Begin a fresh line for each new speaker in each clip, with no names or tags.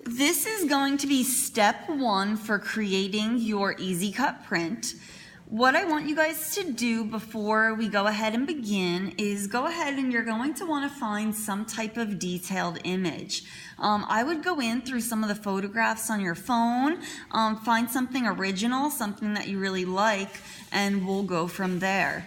this is going to be step one for creating your easy cut print. What I want you guys to do before we go ahead and begin is go ahead and you're going to want to find some type of detailed image. I would go in through some of the photographs on your phone, find something original, something that you really like, and we'll go from there.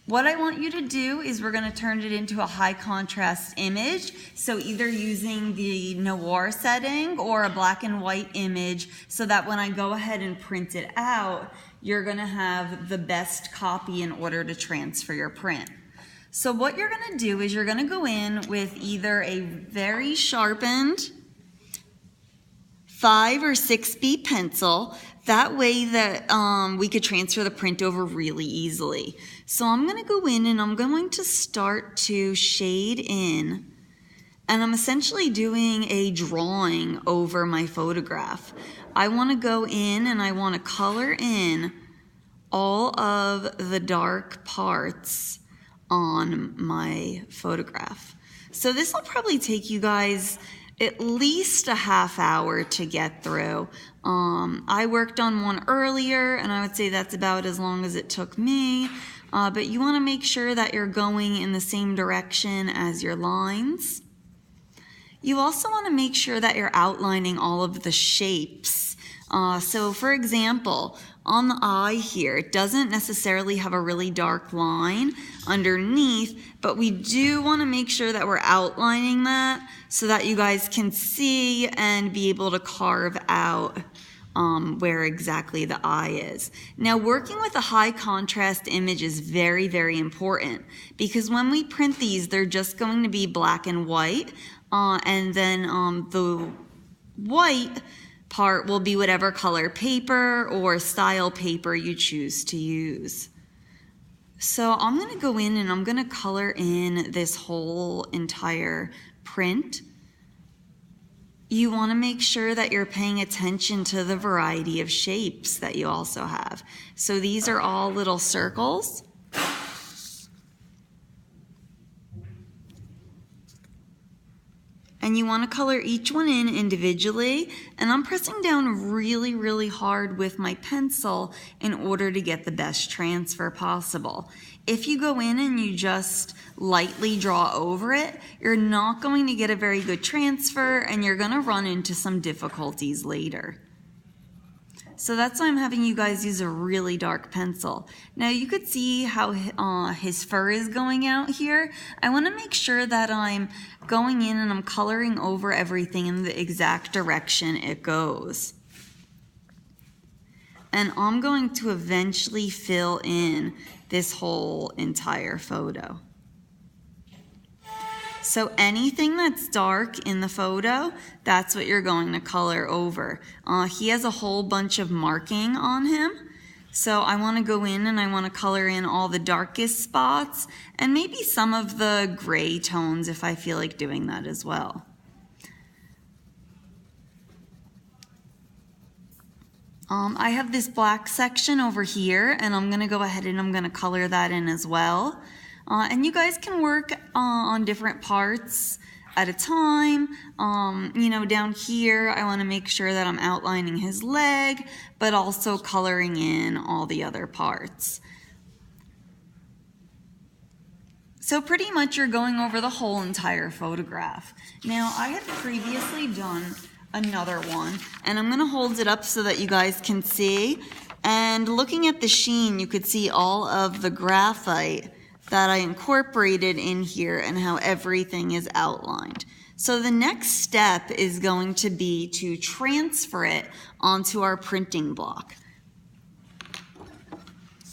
What I want you to do is we're going to turn it into a high contrast image. So either using the noir setting or a black and white image so that when I go ahead and print it out, you're going to have the best copy in order to transfer your print. So what you're going to do is you're going to go in with either a very sharpened 5 or 6B pencil. That way that we could transfer the print over really easily. So I'm going to go in and I'm going to start to shade in, and I'm essentially doing a drawing over my photograph. I want to go in and I want to color in all of the dark parts on my photograph. So this will probably take you guys at least a half hour to get through. I worked on one earlier and I would say that's about as long as it took me, but you want to make sure that you're going in the same direction as your lines. You also want to make sure that you're outlining all of the shapes. So for example, on the eye here, it doesn't necessarily have a really dark line underneath, but we do want to make sure that we're outlining that so that you guys can see and be able to carve out where exactly the eye is. Now, working with a high contrast image is very, very important because when we print these, they're just going to be black and white, and then the white part will be whatever color paper or style paper you choose to use. So I'm going to go in and I'm going to color in this whole entire print. You want to make sure that you're paying attention to the variety of shapes that you also have. So these are all little circles. And you want to color each one in individually, and I'm pressing down really, really hard with my pencil in order to get the best transfer possible. If you go in and you just lightly draw over it, you're not going to get a very good transfer and you're going to run into some difficulties later. So that's why I'm having you guys use a really dark pencil. Now you could see how his fur is going out here. I want to make sure that I'm going in and I'm coloring over everything in the exact direction it goes. And I'm going to eventually fill in this whole entire photo. So anything that's dark in the photo, that's what you're going to color over. He has a whole bunch of marking on him. So I want to go in and I want to color in all the darkest spots and maybe some of the gray tones if I feel like doing that as well. I have this black section over here and I'm going to go ahead and I'm going to color that in as well. And you guys can work on different parts at a time. You know, down here, I want to make sure that I'm outlining his leg, but also coloring in all the other parts. So pretty much you're going over the whole entire photograph. Now, I had previously done another one, and I'm going to hold it up so that you guys can see. And looking at the sheen, you could see all of the graphite that I incorporated in here and how everything is outlined. So the next step is going to be to transfer it onto our printing block.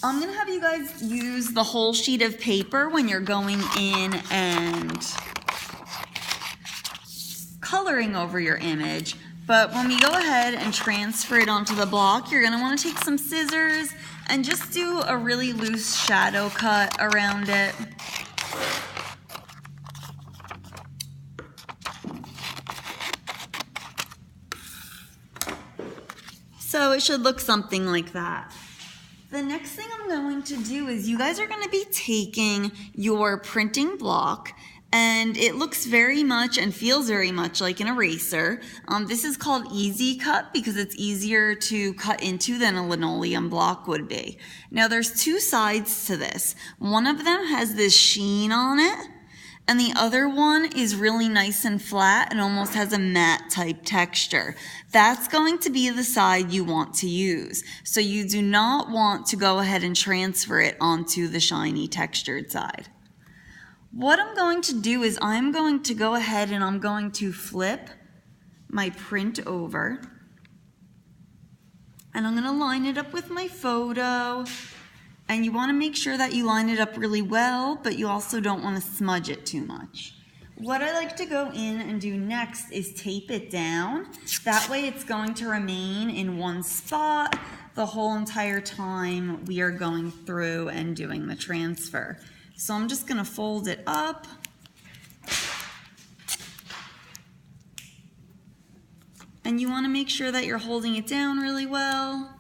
I'm going to have you guys use the whole sheet of paper when you're going in and coloring over your image. But when we go ahead and transfer it onto the block, you're going to want to take some scissors and just do a really loose shadow cut around it. So it should look something like that. The next thing I'm going to do is you guys are going to be taking your printing block And it looks very much and feels very much like an eraser. This is called Easy Cut because it's easier to cut into than a linoleum block would be. Now there's two sides to this. One of them has this sheen on it, and the other one is really nice and flat and almost has a matte type texture. That's going to be the side you want to use. So you do not want to go ahead and transfer it onto the shiny textured side. What I'm going to do is I'm going to go ahead and I'm going to flip my print over, and I'm going to line it up with my photo. And you want to make sure that you line it up really well, but you also don't want to smudge it too much. What I like to go in and do next is tape it down. That way it's going to remain in one spot the whole entire time we are going through and doing the transfer. So I'm just going to fold it up. And you want to make sure that you're holding it down really well.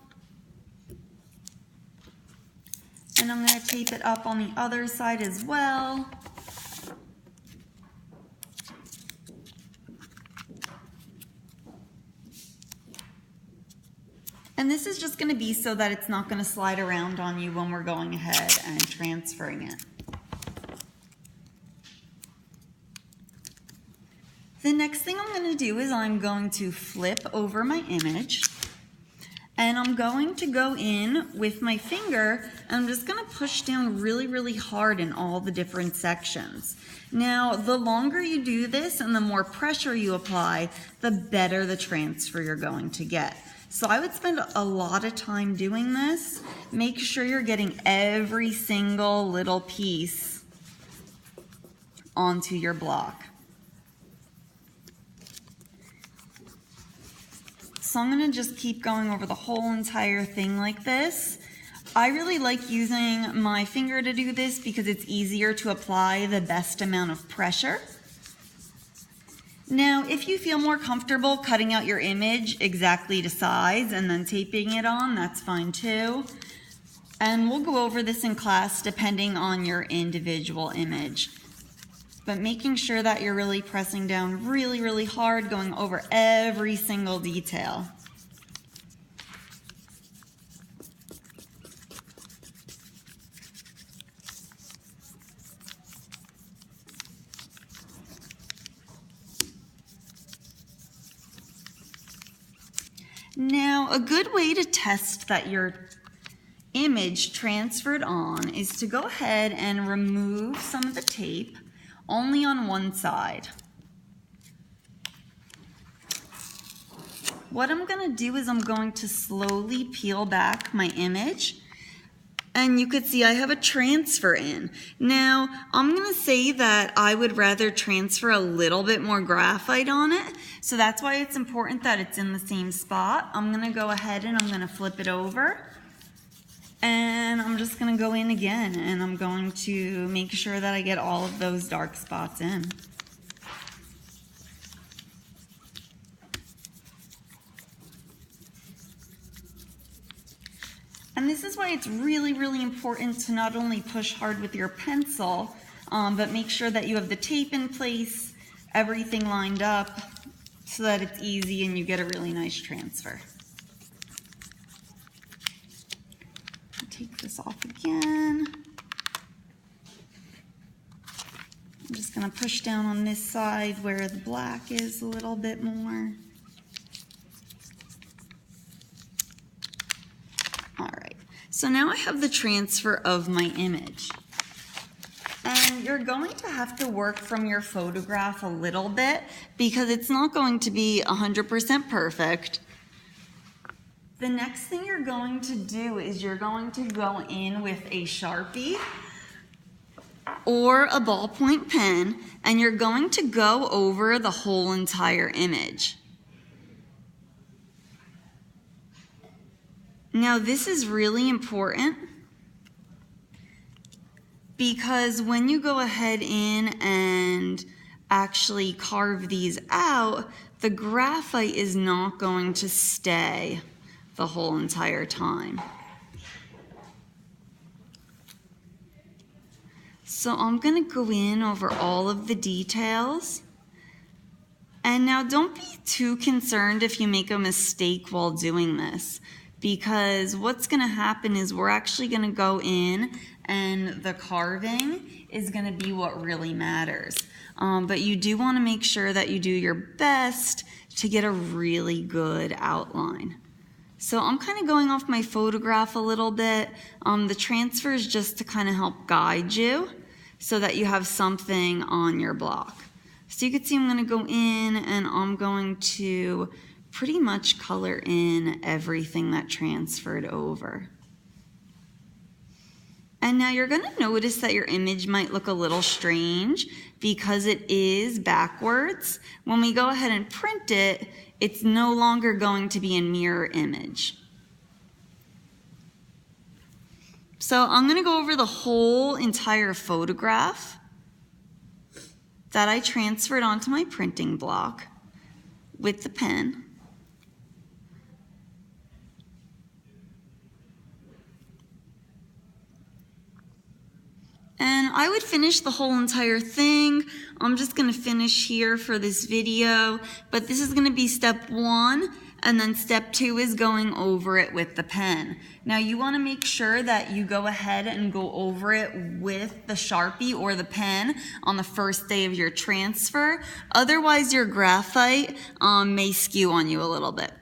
And I'm going to tape it up on the other side as well. And this is just going to be so that it's not going to slide around on you when we're going ahead and transferring it. The next thing I'm going to do is I'm going to flip over my image, and I'm going to go in with my finger, and I'm just going to push down really, really hard in all the different sections. Now, the longer you do this and the more pressure you apply, the better the transfer you're going to get. So I would spend a lot of time doing this. Make sure you're getting every single little piece onto your block. So I'm going to just keep going over the whole entire thing like this. I really like using my finger to do this because it's easier to apply the best amount of pressure. Now, if you feel more comfortable cutting out your image exactly to size and then taping it on, that's fine too. And we'll go over this in class depending on your individual image. But making sure that you're really pressing down really, really hard, going over every single detail. Now, a good way to test that your image transferred on is to go ahead and remove some of the tape only on one side. What I'm going to do is I'm going to slowly peel back my image, and you could see I have a transfer in. Now, I'm going to say that I would rather transfer a little bit more graphite on it, so that's why it's important that it's in the same spot. I'm going to go ahead and I'm going to flip it over. And I'm just going to go in again, and I'm going to make sure that I get all of those dark spots in. And this is why it's really, really important to not only push hard with your pencil, but make sure that you have the tape in place, everything lined up, so that it's easy and you get a really nice transfer. Take this off again. I'm just going to push down on this side where the black is a little bit more. All right, so now I have the transfer of my image. And you're going to have to work from your photograph a little bit because it's not going to be 100% perfect. The next thing you're going to do is you're going to go in with a Sharpie or a ballpoint pen, and you're going to go over the whole entire image. Now, this is really important because when you go ahead in and actually carve these out, the graphite is not going to stay the whole entire time. So I'm gonna go in over all of the details. And now don't be too concerned if you make a mistake while doing this, because what's gonna happen is we're actually gonna go in and the carving is gonna be what really matters. But you do wanna make sure that you do your best to get a really good outline. So I'm kind of going off my photograph a little bit. The transfer is just to kind of help guide you so that you have something on your block. So you can see I'm going to go in and I'm going to pretty much color in everything that transferred over. And now you're going to notice that your image might look a little strange because it is backwards. When we go ahead and print it, it's no longer going to be a mirror image. So I'm going to go over the whole entire photograph that I transferred onto my printing block with the pen. And I would finish the whole entire thing. I'm just gonna finish here for this video, but this is gonna be step 1, and then step 2 is going over it with the pen. Now you wanna make sure that you go ahead and go over it with the Sharpie or the pen on the first day of your transfer. Otherwise your graphite may skew on you a little bit.